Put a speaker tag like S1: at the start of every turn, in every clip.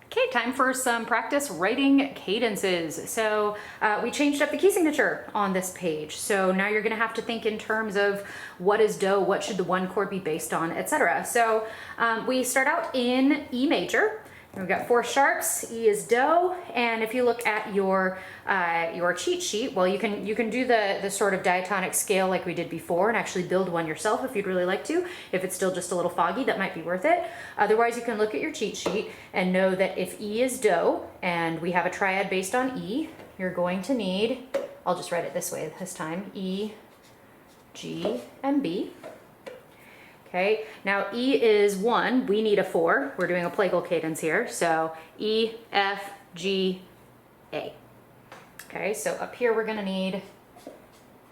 S1: Okay, time for some practice writing cadences. So we changed up the key signature on this page. So now you're gonna have to think in terms of what is do, what should the one chord be based on, etc. So we start out in E major. We've got 4 sharps, E is do, and if you look at your cheat sheet, well, you can do the sort of diatonic scale like we did before and actually build one yourself if you'd really like to. If it's still just a little foggy, that might be worth it. Otherwise, you can look at your cheat sheet and know that if E is do, and we have a triad based on E, you're going to need, I'll just write it this way this time, E, G, and B. Okay, now E is 1, we need a 4. We're doing a Plagal cadence here, so E, F, G, A. Okay, so up here we're gonna need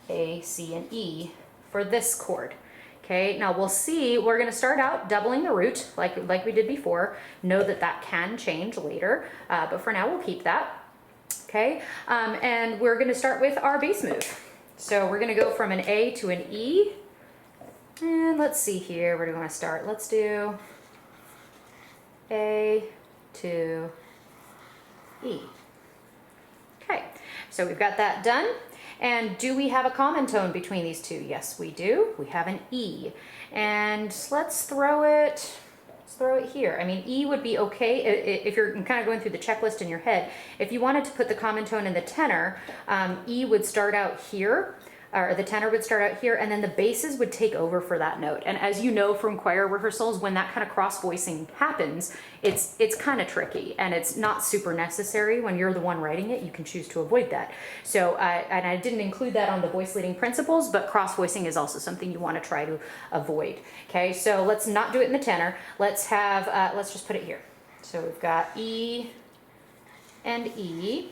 S1: A, C, and E for this chord. Okay, now we'll see, we're gonna start out doubling the root like we did before. Know that that can change later, but for now we'll keep that. Okay, and we're gonna start with our bass move. So we're gonna go from an A to an E. And let's see here, where do we want to start? Let's do A to E. Okay, so we've got that done. And do we have a common tone between these two? Yes, we do. We have an E. And let's throw it here. I mean, E would be okay if you're kind of going through the checklist in your head. If you wanted to put the common tone in the tenor, E would start out here. Or the tenor would start out here, and then the basses would take over for that note. And as you know from choir rehearsals, when that kind of cross voicing happens, it's kind of tricky, and it's not super necessary. When you're the one writing it, you can choose to avoid that. So, and I didn't include that on the voice leading principles, but cross voicing is also something you want to try to avoid. Okay, so let's not do it in the tenor. Let's have, let's just put it here. So we've got E and E.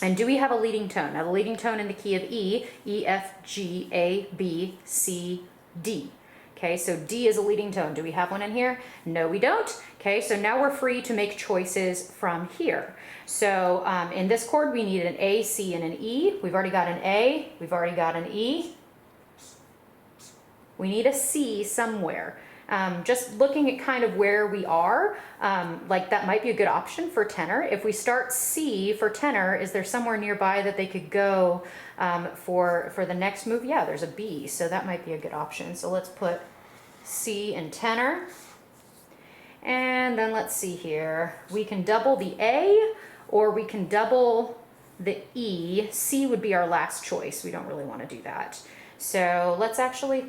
S1: And do we have a leading tone? Now the leading tone in the key of E, E, F, G, A, B, C, D. Okay, so D is a leading tone. Do we have one in here? No, we don't. Okay, so now we're free to make choices from here. So in this chord, we need an A, C, and an E. We've already got an A. We've already got an E. We need a C somewhere. Just looking at kind of where we are, like that might be a good option for tenor. If we start C for tenor, is there somewhere nearby that they could go for the next move? Yeah, there's a B, so that might be a good option. So let's put C in tenor. And then let's see here. We can double the A, or we can double the E. C would be our last choice. We don't really want to do that. So let's actually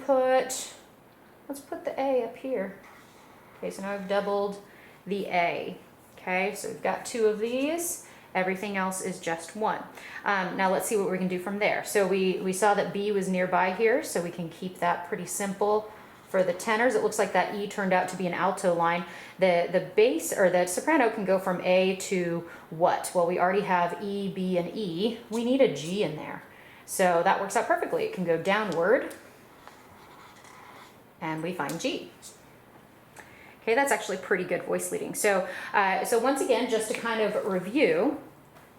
S1: let's put the A up here. Okay, so now I've doubled the A. Okay, so we've got 2 of these. Everything else is just 1. Now let's see what we can do from there. So we saw that B was nearby here, so we can keep that pretty simple. For the tenors, it looks like that E turned out to be an alto line. The bass, or the soprano, can go from A to what? Well, we already have E, B, and E. We need a G in there. So that works out perfectly. It can go downward, and we find G. Okay, that's actually pretty good voice leading. So, so once again, just to kind of review,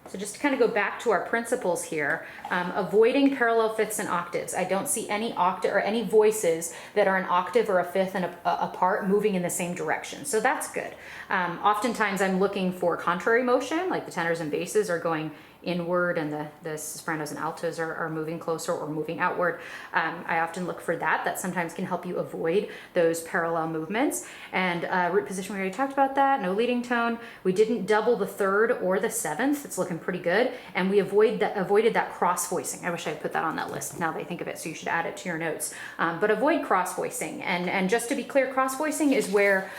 S1: so just to kind of go back to our principles here, avoiding parallel fifths and octaves. I don't see any octave or any voices that are an octave or a fifth and apart moving in the same direction. So that's good. Oftentimes I'm looking for contrary motion, like the tenors and basses are going inward and the sopranos and altos are moving closer or moving outward. I often look for that. That sometimes can help you avoid those parallel movements. And root position, we already talked about that. No leading tone. We didn't double the 3rd or the 7th. It's looking pretty good. And we avoided that cross voicing. I wish I had put that on that list now that I think of it, so you should add it to your notes. But avoid cross voicing. And just to be clear, cross voicing is where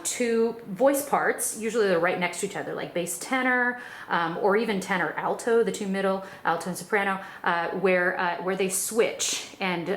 S1: 2 voice parts, usually they're right next to each other, like bass tenor, or even tenor alto, the 2 middle, alto and soprano, where they switch, and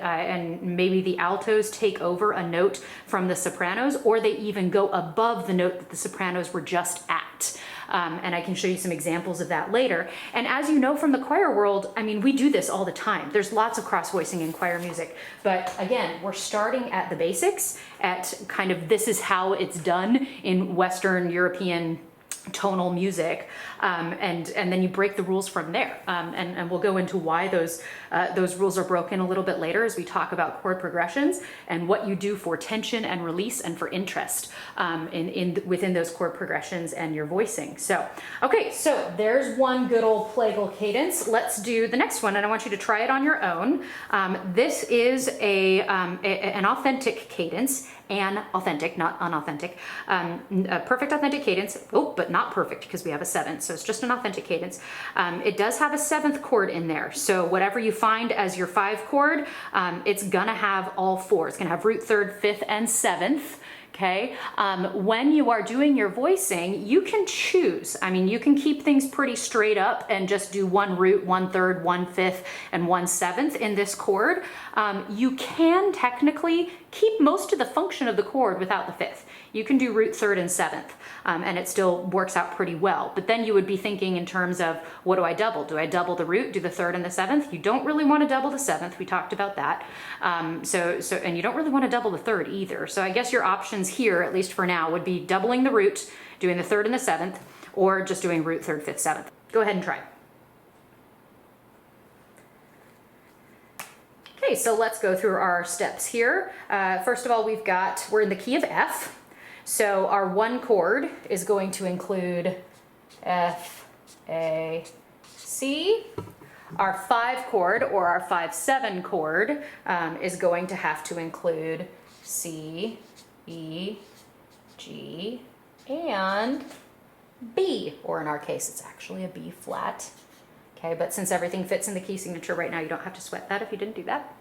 S1: maybe the altos take over a note from the sopranos, or they even go above the note that the sopranos were just at. And I can show you some examples of that later. And as you know from the choir world, I mean, we do this all the time. There's lots of cross voicing in choir music, but again, we're starting at the basics, at kind of this is how it's done in Western European tonal music, and then you break the rules from there. And we'll go into why those rules are broken a little bit later as we talk about chord progressions and what you do for tension and release and for interest within those chord progressions and your voicing. So, okay, so there's one good old Plagal cadence. Let's do the next one, and I want you to try it on your own. This is an authentic cadence. An authentic, not unauthentic, a perfect authentic cadence, but not perfect because we have a 7th, so it's just an authentic cadence. It does have a 7th chord in there, so whatever you find as your 5 chord, it's gonna have all 4. It's gonna have root, 3rd, 5th, and 7th. Okay, when you are doing your voicing, you can choose. I mean, you can keep things pretty straight up and just do 1 root, 1 3rd, 1 5th, and 1 7th in this chord. You can technically keep most of the function of the chord without the 5th. You can do root, 3rd, and 7th, and it still works out pretty well. But then you would be thinking in terms of, what do I double? Do I double the root, do the 3rd and the 7th? You don't really want to double the 7th. We talked about that. And you don't really want to double the 3rd either. So I guess your options here, at least for now, would be doubling the root, doing the 3rd and the 7th, or just doing root, 3rd, 5th, 7th. Go ahead and try. Okay, so let's go through our steps here. First of all, we're in the key of F. So our 1 chord is going to include F, A, C. Our 5 chord, or our 5/7 chord, is going to have to include C, E, G, and B, or in our case, it's actually a B flat. Okay, but since everything fits in the key signature right now, you don't have to sweat that if you didn't do that.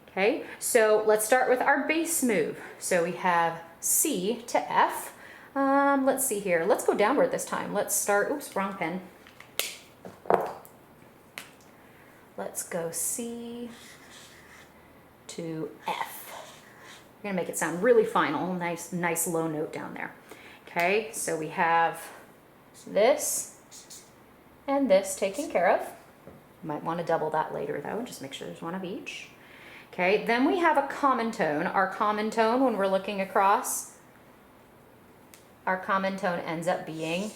S1: Okay, so let's start with our bass move. So we have C to F. Let's see here. Let's go downward this time. Let's start, oops, wrong pen. Let's go C to F. We're gonna make it sound really final, nice low note down there. Okay, so we have this and this taken care of. You might want to double that later though, just make sure there's one of each. Okay, then we have a common tone. Our common tone, when we're looking across, our common tone ends up being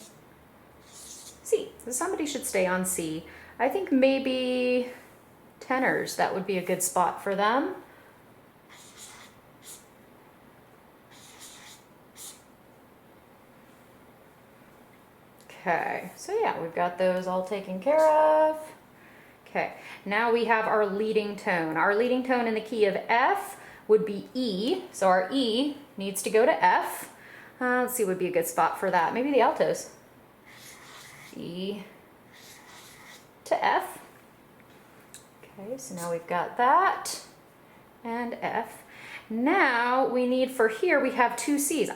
S1: C. So somebody should stay on C. I think maybe tenors, that would be a good spot for them. Okay, so yeah, we've got those all taken care of. Okay, now we have our leading tone. Our leading tone in the key of F would be E, so our E needs to go to F. Let's see what would be a good spot for that. Maybe the altos. E to F. Okay, so now we've got that, and F. Now we need, for here, we have 2 Cs.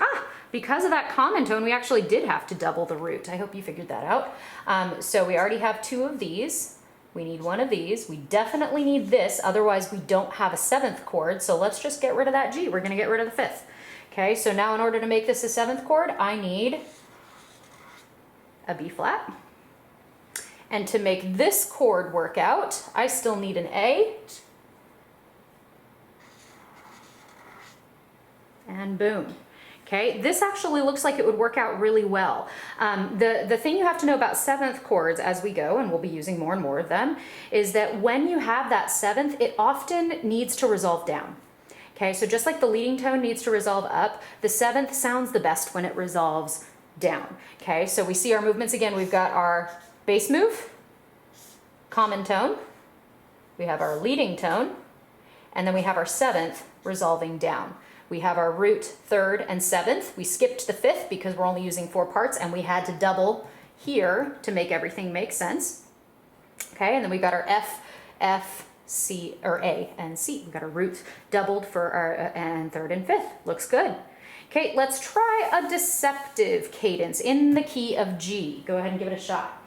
S1: Because of that common tone, we actually did have to double the root. I hope you figured that out. So we already have 2 of these. We need 1 of these. We definitely need this, otherwise we don't have a 7th chord, so let's just get rid of that G. We're gonna get rid of the 5th. Okay, so now in order to make this a 7th chord, I need a B flat. And to make this chord work out, I still need an A. And boom. Okay, this actually looks like it would work out really well. The thing you have to know about 7th chords as we go, and we'll be using more and more of them, is that when you have that 7th, it often needs to resolve down. Okay, so just like the leading tone needs to resolve up, the 7th sounds the best when it resolves down. Okay, so we see our movements again. We've got our bass move, common tone, we have our leading tone, and then we have our 7th resolving down. We have our root, 3rd, and 7th. We skipped the 5th because we're only using 4 parts, and we had to double here to make everything make sense. Okay, and then we've got our F, C, or A, and C. We've got our root doubled for our and 3rd and 5th. Looks good. Okay, let's try a deceptive cadence in the key of G. Go ahead and give it a shot.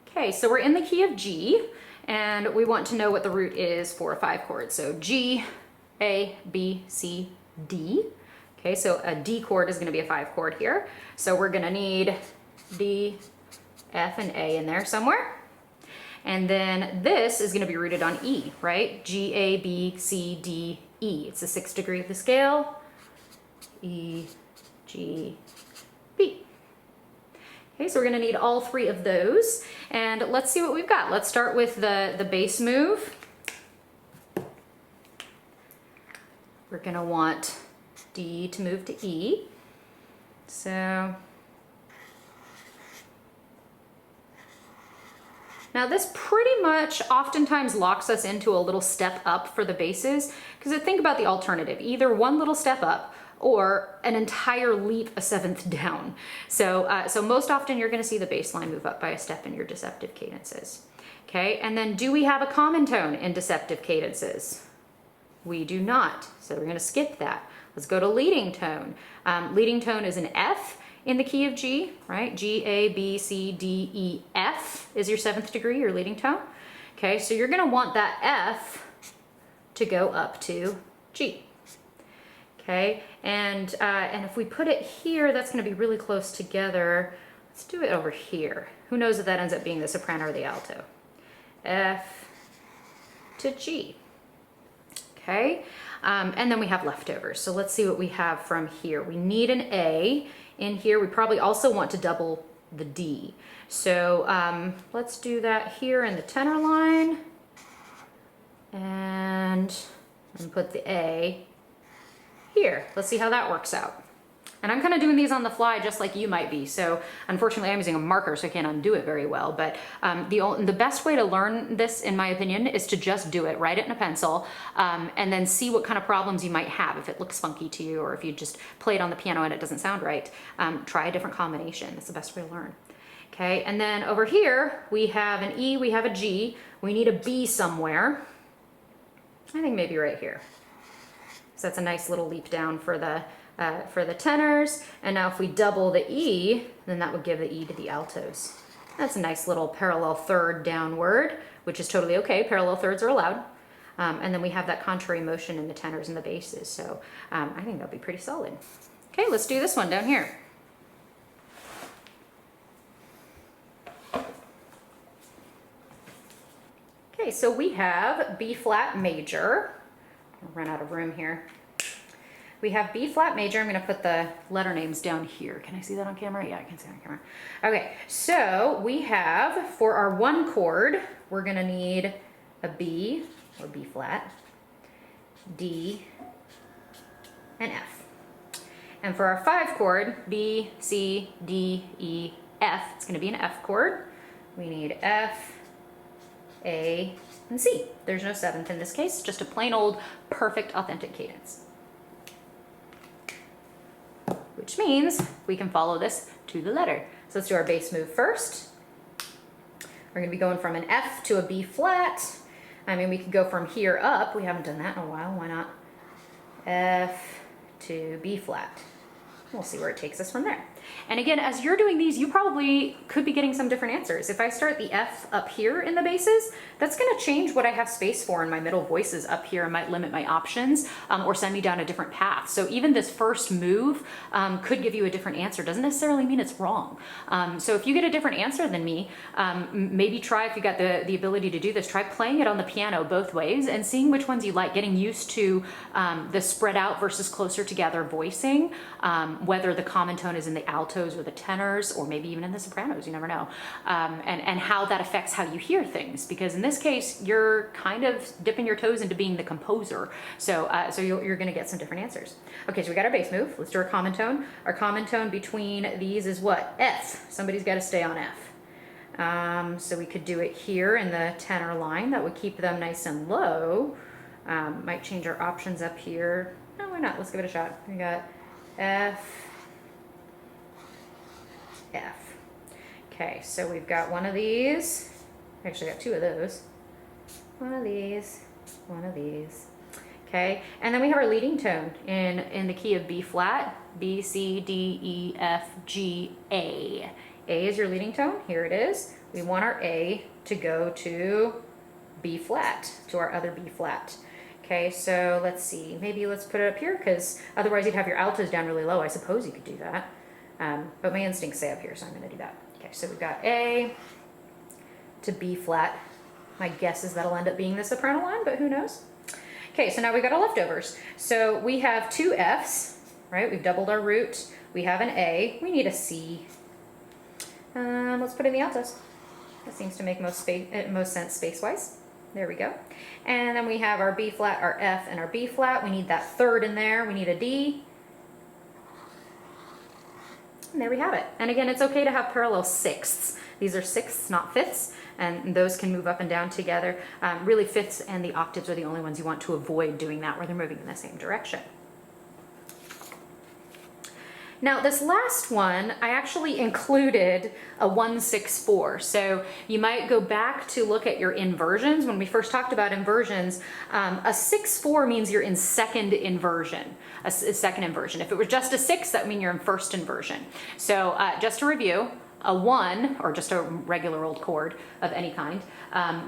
S1: Okay, so we're in the key of G. And we want to know what the root is for a 5 chord. So G, A, B, C, D. Okay, so a D chord is going to be a 5 chord here. So we're going to need D, F, and A in there somewhere. And then this is going to be rooted on E, right? G, A, B, C, D, E. It's the 6th degree of the scale. E, G, B. Okay, so we're gonna need all three of those. And let's see what we've got. Let's start with the bass move. We're gonna want D to move to E. So now this pretty much oftentimes locks us into a little step up for the basses, because think about the alternative, either one little step up or an entire leap a seventh down. So most often you're gonna see the bass line move up by a step in your Deceptive cadences. Okay, and then do we have a common tone in Deceptive cadences? We do not, so we're gonna skip that. Let's go to leading tone. Leading tone is an F in the key of G, right? G, A, B, C, D, E, F is your 7th degree, your leading tone. Okay, so you're gonna want that F to go up to G. Okay, and if we put it here, that's gonna be really close together. Let's do it over here. Who knows if that ends up being the soprano or the alto? F to G. Okay, and then we have leftovers. So let's see what we have from here. We need an A in here. We probably also want to double the D. So let's do that here in the tenor line. And put the A here. Let's see how that works out. And I'm kind of doing these on the fly just like you might be. So unfortunately I'm using a marker so I can't undo it very well. But the best way to learn this, in my opinion, is to just do it, write it in a pencil, and then see what kind of problems you might have. If it looks funky to you, or if you just play it on the piano and it doesn't sound right, try a different combination. That's the best way to learn. Okay, and then over here we have an E, we have a G, we need a B somewhere. I think maybe right here. So that's a nice little leap down for the tenors. And now if we double the E, then that would give the E to the altos. That's a nice little parallel third downward, which is totally okay. Parallel thirds are allowed. And then we have that contrary motion in the tenors and the basses. So I think that'll be pretty solid. Okay, let's do this one down here. Okay, so we have B flat major. I'll run out of room here. We have B flat major. I'm going to put the letter names down here. Can I see that on camera? Yeah, I can see it on camera. Okay, so we have, for our 1 chord, we're going to need a B, or B flat, D, and F. And for our 5 chord, B, C, D, E, F, it's going to be an F chord. We need F, A, and C. There's no 7th in this case, just a plain old perfect authentic cadence. Which means we can follow this to the letter. So let's do our bass move first. We're gonna be going from an F to a B flat. I mean, we could go from here up. We haven't done that in a while, why not? F to B flat. We'll see where it takes us from there. And again, as you're doing these, you probably could be getting some different answers. If I start the F up here in the basses, that's gonna change what I have space for in my middle voices up here and might limit my options or send me down a different path. So even this first move could give you a different answer. Doesn't necessarily mean it's wrong. So if you get a different answer than me, maybe try, if you got the ability to do this, try playing it on the piano both ways and seeing which ones you like, getting used to the spread out versus closer together voicing, whether the common tone is in the altos or the tenors, or maybe even in the sopranos, you never know, and how that affects how you hear things, because in this case you're kind of dipping your toes into being the composer, so you're going to get some different answers. Okay, so we got our bass move. Let's do our common tone. Our common tone between these is what? F. Somebody's got to stay on F. So we could do it here in the tenor line. That would keep them nice and low. Might change our options up here. No, why not? Let's give it a shot. We got F, F. Okay, so we've got one of these. Actually got 2 of those. One of these, one of these. Okay, and then we have our leading tone in the key of B flat, B, C, D, E, F, G, A. A is your leading tone. Here it is. We want our A to go to B flat, to our other B flat. Okay, so let's see. Maybe let's put it up here, because otherwise you'd have your altos down really low. I suppose you could do that. But my instincts say up here, so I'm going to do that. Okay, so we've got A to B flat. My guess is that'll end up being the soprano line, but who knows? Okay, so now we've got our leftovers. So we have 2 Fs right? We've doubled our root. We have an A. We need a C. Let's put in the altos. That seems to make most sense space-wise. There we go. And then we have our B flat, our F, and our B flat. We need that third in there. We need a D. And there we have it. And again, it's okay to have parallel sixths. These are sixths, not fifths, and those can move up and down together. Really, fifths and the octaves are the only ones you want to avoid doing that where they're moving in the same direction. Now this last one, I actually included a 1-6-4. So you might go back to look at your inversions. When we first talked about inversions, a 6-4 means you're in second inversion, a second inversion. If it was just a 6, that would mean you're in first inversion. So just to review, a 1, or just a regular old chord of any kind,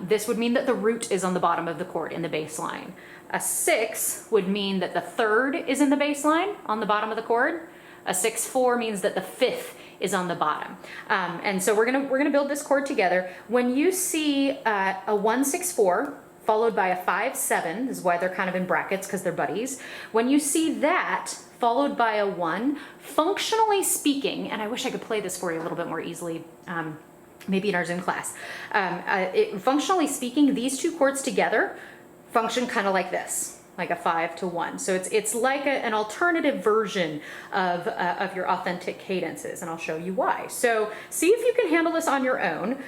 S1: this would mean that the root is on the bottom of the chord in the bass line. A 6 would mean that the third is in the bass line on the bottom of the chord. A 6-4 means that the fifth is on the bottom. And so we're gonna build this chord together. When you see a 1-6-4 followed by a 5-7, this is why they're kind of in brackets because they're buddies. When you see that followed by a 1, functionally speaking, and I wish I could play this for you a little bit more easily, maybe in our Zoom class. Functionally speaking, these two chords together function kind of like this. Like a 5-1. So it's like an alternative version of your authentic cadences, and I'll show you why. So see if you can handle this on your own.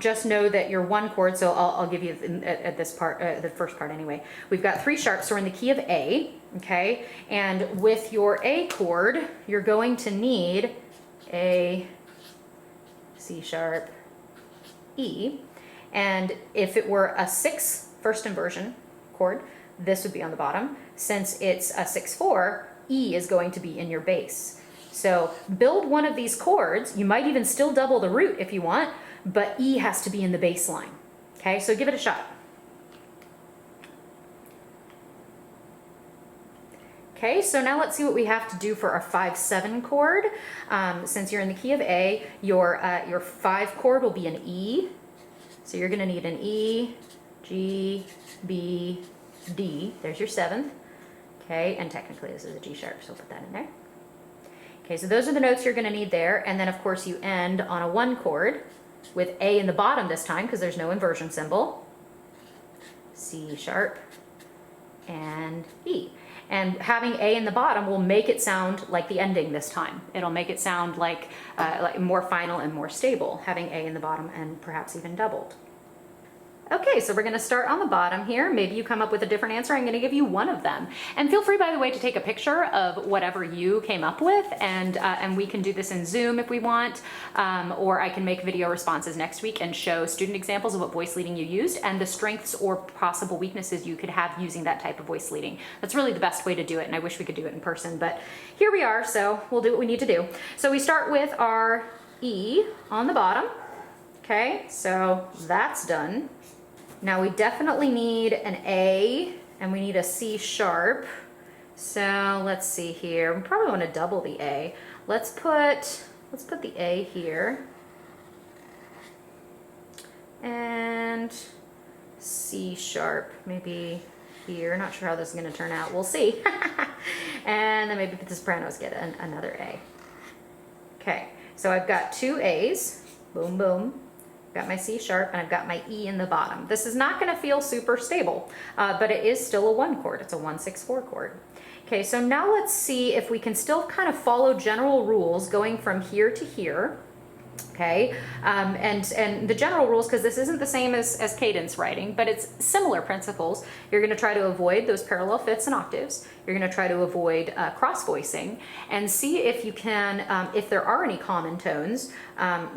S1: Just know that your one chord, so I'll give you at this part, the first part anyway. We've got 3 sharps, so we're in the key of A, okay? And with your A chord, you're going to need a C sharp, E. And if it were a 6 first inversion chord, this would be on the bottom. Since it's a 6-4, E is going to be in your bass. So build one of these chords. You might even still double the root if you want, but E has to be in the bass line. Okay, so give it a shot. Okay, so now let's see what we have to do for our 5-7 chord. Since you're in the key of A, your 5 chord will be an E. So you're gonna need an E, G, B, D, there's your 7th, okay, and technically this is a G sharp, so we'll put that in there. Okay, so those are the notes you're going to need there, and then of course you end on a 1 chord with A in the bottom this time because there's no inversion symbol, C sharp, and E. And having A in the bottom will make it sound like the ending this time. It'll make it sound like more final and more stable, having A in the bottom and perhaps even doubled. Okay, so we're going to start on the bottom here. Maybe you come up with a different answer. I'm going to give you one of them. And feel free, by the way, to take a picture of whatever you came up with, and we can do this in Zoom if we want, or I can make video responses next week and show student examples of what voice leading you used and the strengths or possible weaknesses you could have using that type of voice leading. That's really the best way to do it, and I wish we could do it in person, but here we are, so we'll do what we need to do. So we start with our E on the bottom. Okay, so that's done. Now we definitely need an A and we need a C sharp. So let's see here. We probably want to double the A. Let's put the A here. And C sharp maybe here. Not sure how this is going to turn out. We'll see. And then maybe the sopranos get another A. Okay, so I've got 2 A's. Boom, boom. Got my C sharp and I've got my E in the bottom. This is not going to feel super stable, but it is still a 1 chord. It's a 1-6-4 chord. Okay, so now let's see if we can still kind of follow general rules going from here to here. Okay, and the general rules, because this isn't the same as cadence writing, but it's similar principles. You're going to try to avoid those parallel fifths and octaves. You're going to try to avoid cross voicing and see if you can, if there are any common tones,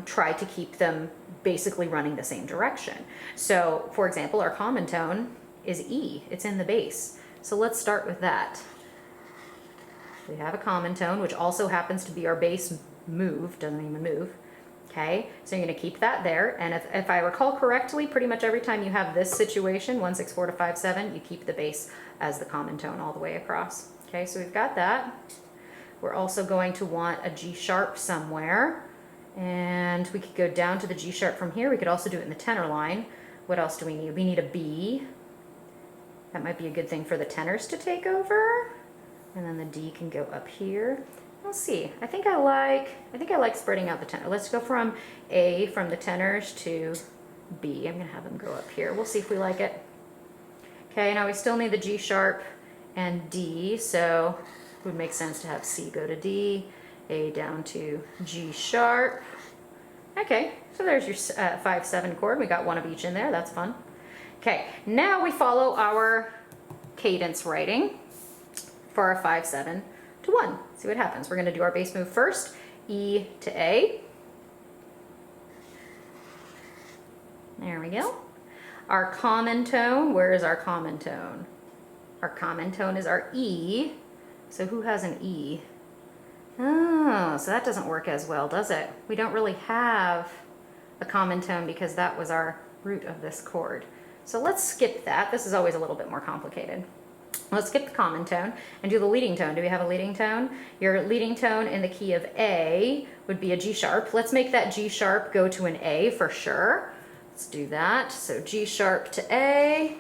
S1: try to keep them basically running the same direction. So for example, our common tone is E. It's in the bass. So let's start with that. We have a common tone, which also happens to be our bass move, doesn't even move. Okay, so you're going to keep that there, and if I recall correctly, pretty much every time you have this situation, 1-6-4 to 5-7, you keep the bass as the common tone all the way across. Okay, so we've got that. We're also going to want a G sharp somewhere, and we could go down to the G sharp from here. We could also do it in the tenor line. What else do we need? We need a B. That might be a good thing for the tenors to take over. And then the D can go up here. We'll see. I think I like spreading out the tenor. Let's go from A, from the tenors, to B. I'm gonna have them go up here. We'll see if we like it. Okay, now we still need the G sharp and D, so it would make sense to have C go to D, A down to G sharp. Okay, so there's your 5-7 chord. We got one of each in there, that's fun. Okay, now we follow our cadence writing for our 5-7 to 1. See what happens. We're gonna do our bass move first, E to A. There we go. Our common tone, where is our common tone? Our common tone is our E. So who has an E? Oh, so that doesn't work as well, does it? We don't really have a common tone because that was our root of this chord. So let's skip that. This is always a little bit more complicated. Let's skip the common tone and do the leading tone. Do we have a leading tone? Your leading tone in the key of A would be a G sharp. Let's make that G sharp go to an A for sure. Let's do that. So G sharp to A.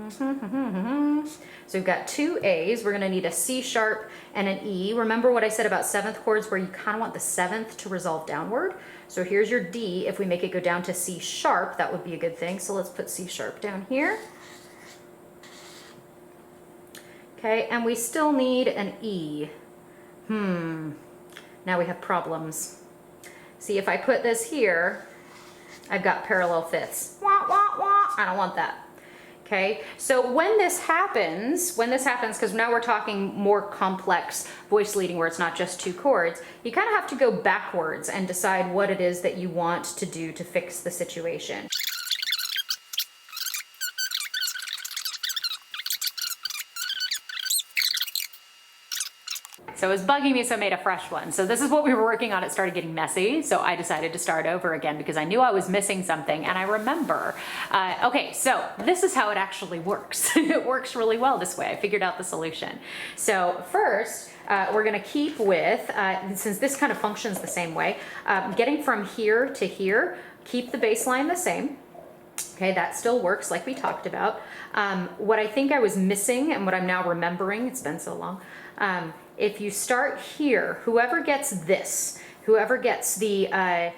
S1: So we've got two A's. We're going to need a C sharp and an E. Remember what I said about seventh chords where you kind of want the seventh to resolve downward. So here's your D. If we make it go down to C sharp, that would be a good thing. So let's put C sharp down here. Okay, and we still need an E. Now we have problems. See, if I put this here, I've got parallel fifths. Wah, wah, wah. I don't want that. Okay, so when this happens, because now we're talking more complex voice leading where it's not just two chords, you kind of have to go backwards and decide what it is that you want to do to fix the situation. So it was bugging me, so I made a fresh one. So this is what we were working on. It started getting messy, so I decided to start over again because I knew I was missing something, and I remember. Okay, so this is how it actually works. It works really well this way. I figured out the solution. So first, we're gonna keep with, since this kind of functions the same way, getting from here to here, keep the bass line the same. Okay, that still works like we talked about. What I think I was missing and what I'm now remembering, it's been so long, if you start here, whoever gets this, whoever gets the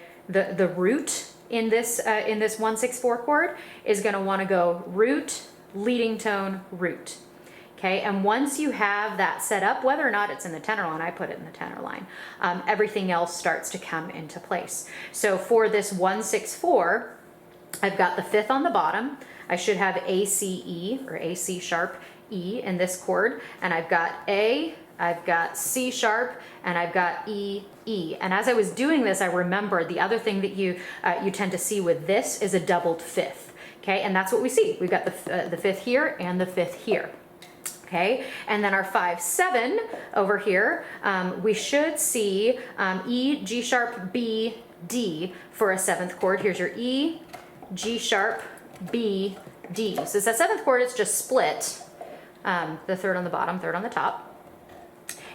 S1: root in this 1-6-4 chord is going to want to go root, leading tone, root. Okay, and once you have that set up, whether or not it's in the tenor line, I put it in the tenor line, everything else starts to come into place. So for this 1-6-4, I've got the fifth on the bottom. I should have A, C, E, or A, C sharp, E in this chord, and I've got A, I've got C sharp, and I've got E, E. And as I was doing this, I remembered the other thing that you tend to see with this is a doubled fifth. Okay, and that's what we see. We've got the fifth here and the fifth here. Okay, and then our 5-7 over here, we should see E, G sharp, B, D for a seventh chord. Here's your E, G sharp, B, D. So it's that seventh chord, it's just split. The third on the bottom, third on the top.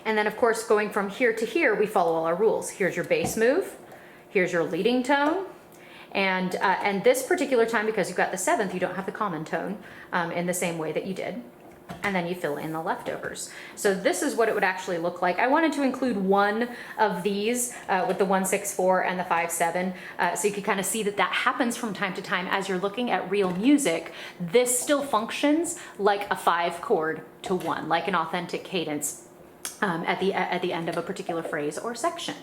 S1: And then of course, going from here to here, we follow all our rules. Here's your bass move, here's your leading tone, and this particular time, because you've got the seventh, you don't have the common tone in the same way that you did. And then you fill in the leftovers. So this is what it would actually look like. I wanted to include one of these with the 1-6-4 and the 5-7, so you could kind of see that that happens from time to time as you're looking at real music. This still functions like a 5 chord to 1, like an authentic cadence at the end of a particular phrase or section.